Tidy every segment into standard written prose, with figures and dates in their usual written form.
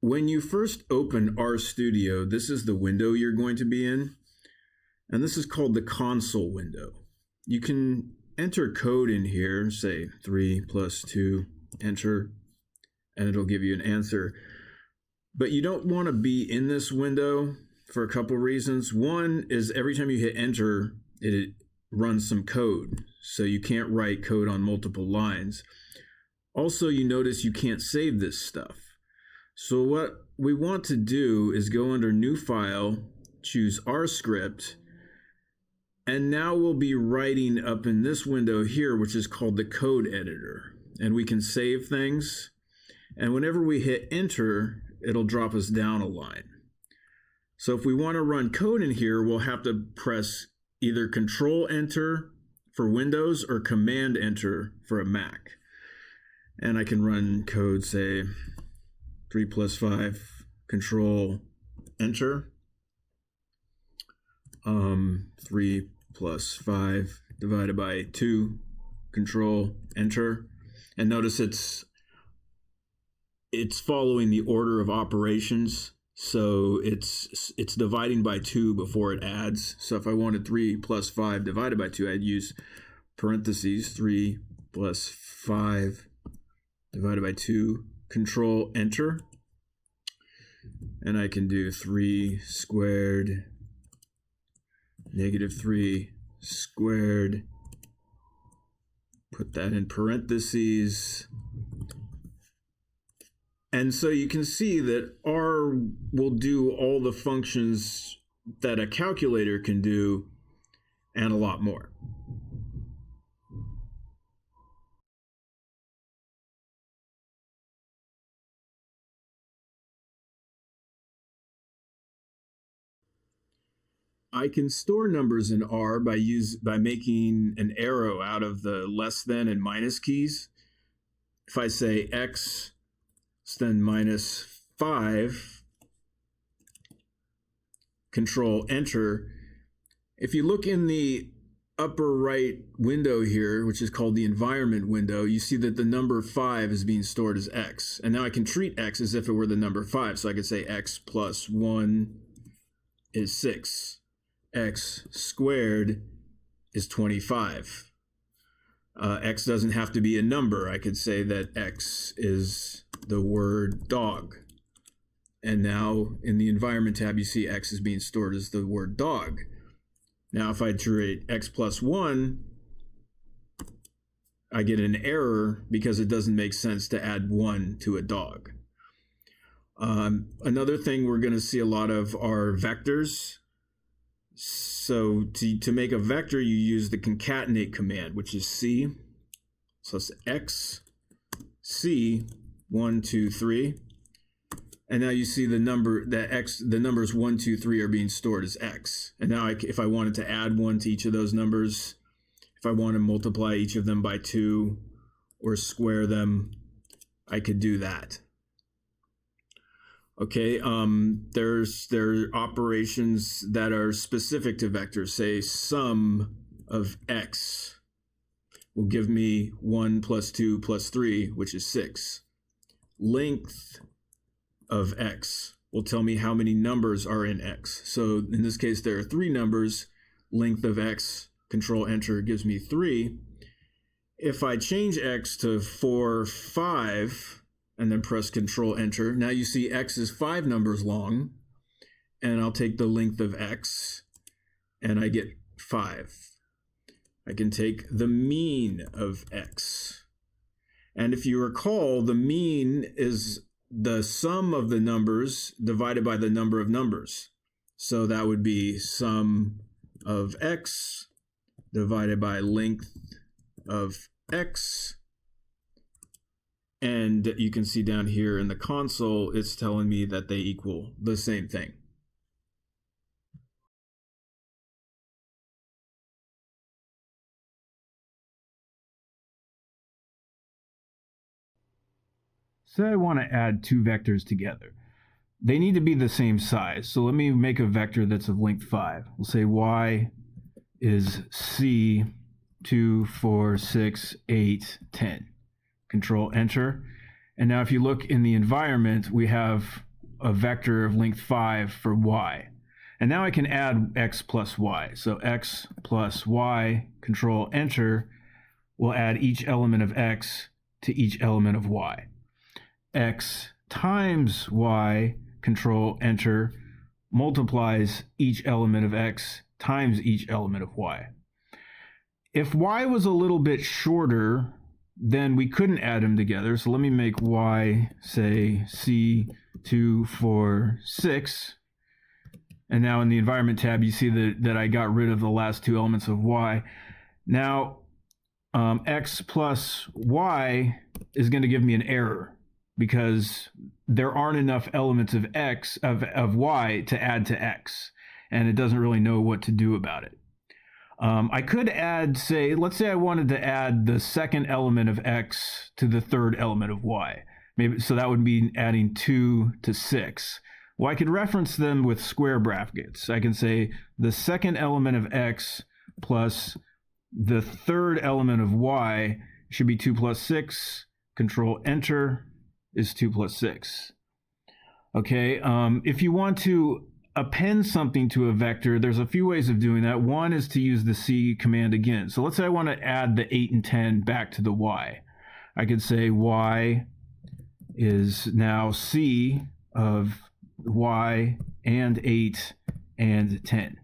when you first open RStudio, this is the window you're going to be in, and this is called the console window. You can enter code in here, say 3 plus 2, enter, and it'll give you an answer. But you don't want to be in this window for a couple reasons. One is every time you hit enter, it runs some code, so you can't write code on multiple lines. Also, you notice you can't save this stuff. So what we want to do is go under New File, choose R Script, and now we'll be writing up in this window here, which is called the code editor. And we can save things. And whenever we hit enter, it'll drop us down a line. So if we want to run code in here, we'll have to press either Control Enter for Windows or Command Enter for a Mac. And I can run code, say 3 plus 5, Control Enter. 3 plus 5 divided by 2, Control Enter. And notice it's following the order of operations. So it's dividing by 2 before it adds. So if I wanted 3 plus 5 divided by 2, I'd use parentheses, 3 plus 5 divided by 2, Control Enter. And I can do 3 squared, negative 3 squared, put that in parentheses. And so you can see that R will do all the functions that a calculator can do and a lot more. I can store numbers in R by making an arrow out of the less than and minus keys. If I say X, then minus 5, Control Enter. If you look in the upper right window here, which is called the environment window, you see that the number 5 is being stored as X. And now I can treat X as if it were the number 5. So I could say X plus 1 is 6. X squared is 25. X doesn't have to be a number. I could say that X is the word dog. And now in the environment tab, you see X is being stored as the word dog. Now if I create X plus 1, I get an error because it doesn't make sense to add 1 to a dog. Another thing we're going to see a lot of are vectors. So to make a vector, you use the concatenate command, which is C. So it's X, C, 1, 2, 3. And now you see the number that X, the numbers 1, 2, 3 are being stored as X. And now if I wanted to add 1 to each of those numbers, if I want to multiply each of them by 2 or square them, I could do that. Okay, there are operations that are specific to vectors. Say sum of X will give me 1 plus 2 plus 3, which is 6. Length of X will tell me how many numbers are in X. So in this case, there are 3 numbers. Length of X, Control Enter, gives me 3. If I change X to 4, 5, and then press Control Enter, now you see X is 5 numbers long, and I'll take the length of X, and I get 5. I can take the mean of X. And if you recall, the mean is the sum of the numbers divided by the number of numbers. So that would be sum of X divided by length of X. And you can see down here in the console, it's telling me that they equal the same thing. Say I want to add 2 vectors together. They need to be the same size. So let me make a vector that's of length 5. We'll say y is c 2, 4, 6, 8, 10. Control Enter. And now if you look in the environment, we have a vector of length 5 for y. And now I can add x plus y. So x plus y, control enter, will add each element of x to each element of y. X times y, control enter, multiplies each element of x times each element of y. If y was a little bit shorter, then we couldn't add them together. So let me make y, say, C2, 4, 6. And now in the environment tab, you see that I got rid of the last two elements of y. Now, x plus y is going to give me an error because there aren't enough elements of x of y to add to x, and it doesn't really know what to do about it. I could add, let's say I wanted to add the second element of x to the third element of y. Maybe so that would be adding 2 to 6. Well, I could reference them with square brackets. I can say the second element of x plus the third element of y should be 2 plus 6. Control enter is 2 plus 6. Okay, if you want to append something to a vector, there's a few ways of doing that. One is to use the C command again. So let's say I want to add the 8 and 10 back to the y. I could say y is now C of y and 8 and 10.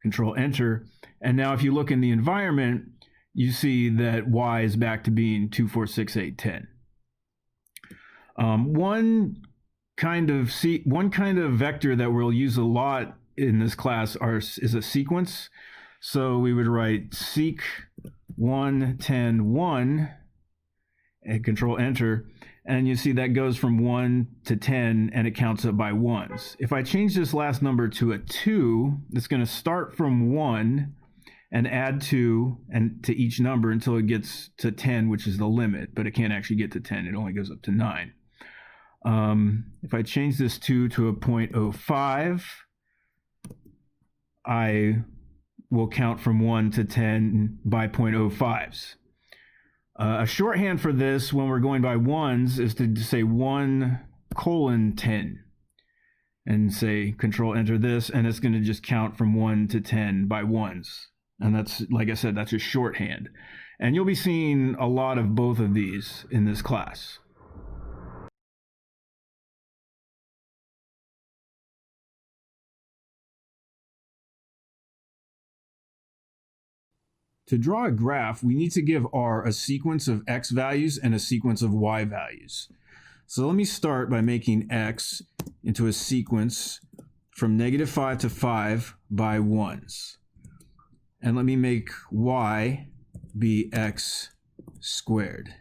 Control enter. And now if you look in the environment, you see that y is back to being 2, 4, 6, 8, 10. One kind of vector that we'll use a lot in this class is a sequence. So we would write seq 1, 10, 1, and control enter. And you see that goes from 1 to 10, and it counts up by ones. If I change this last number to a 2, it's going to start from 1 and add 2 and to each number until it gets to 10, which is the limit, but it can't actually get to 10. It only goes up to 9. If I change this 2 to a 0.05, I will count from 1 to 10 by 0.05s. A shorthand for this when we're going by ones is to say 1:10 and say control enter this, and it's going to just count from 1 to 10 by ones. And that's, like I said, that's a shorthand. And you'll be seeing a lot of both of these in this class. To draw a graph, we need to give R a sequence of x values and a sequence of y values. So let me start by making x into a sequence from -5 to 5 by ones. And let me make y be x squared.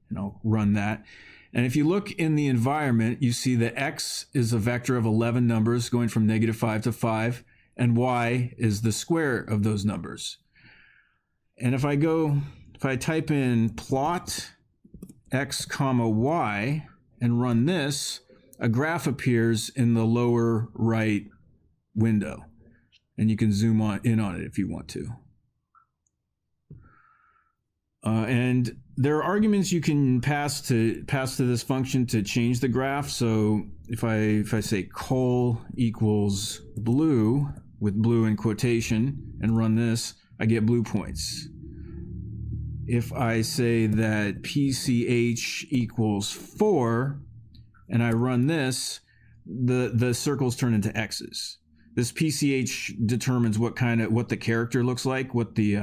And I'll run that. And if you look in the environment, you see that x is a vector of 11 numbers going from -5 to 5, and y is the square of those numbers. And if I type in plot x comma y and run this, a graph appears in the lower right window. And you can zoom in on it if you want to. And there are arguments you can pass to this function to change the graph. So if I say col equals blue with blue in quotation and run this, I get blue points. If I say that PCH equals 4 and I run this, the circles turn into X's. This PCH determines what the character looks like, what the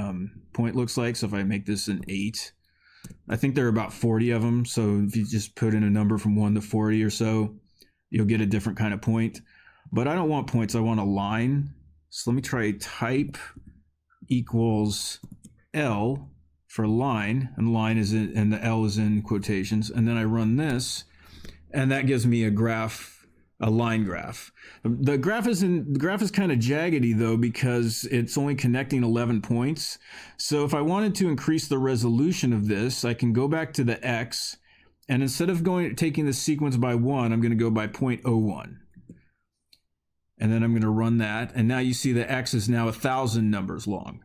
point looks like. So if I make this an 8, I think there are about 40 of them. So if you just put in a number from 1 to 40 or so, you'll get a different kind of point. But I don't want points, I want a line. So let me try type equals L for line, and line is in, and the L is in quotations, and then I run this, and that gives me a graph, a line graph. The graph is kind of jaggedy though, because it's only connecting 11 points. So if I wanted to increase the resolution of this, I can go back to the X, and instead of taking the sequence by 1, I'm going to go by 0.01. And then I'm going to run that, and now you see the X is now 1,000 numbers long.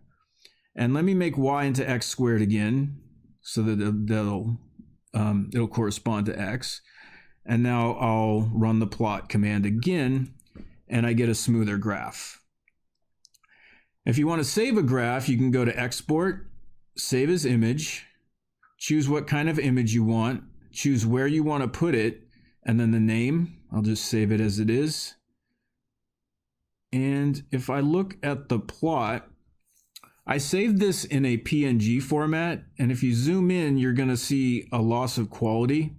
And let me make y into x squared again, so that it'll correspond to x. And now I'll run the plot command again, and I get a smoother graph. If you want to save a graph, you can go to Export, Save as Image, choose what kind of image you want, choose where you want to put it, and then the name. I'll just save it as it is. And if I look at the plot, I saved this in a PNG format, and if you zoom in, you're going to see a loss of quality.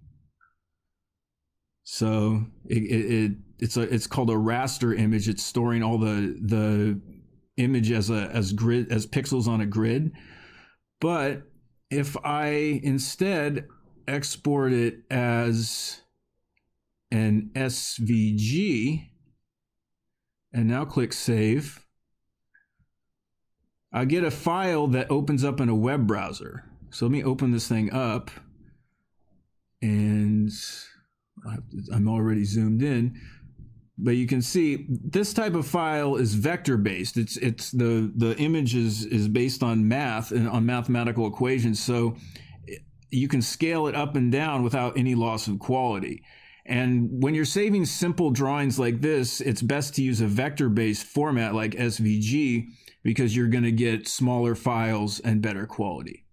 So it's called a raster image. It's storing all the image as pixels on a grid. But if I instead export it as an SVG and now click Save, I get a file that opens up in a web browser. So let me open this thing up, and I'm already zoomed in, but you can see this type of file is vector based. It's the image is based on math and on mathematical equations, so you can scale it up and down without any loss of quality. And when you're saving simple drawings like this, it's best to use a vector based format like SVG, because you're going to get smaller files and better quality.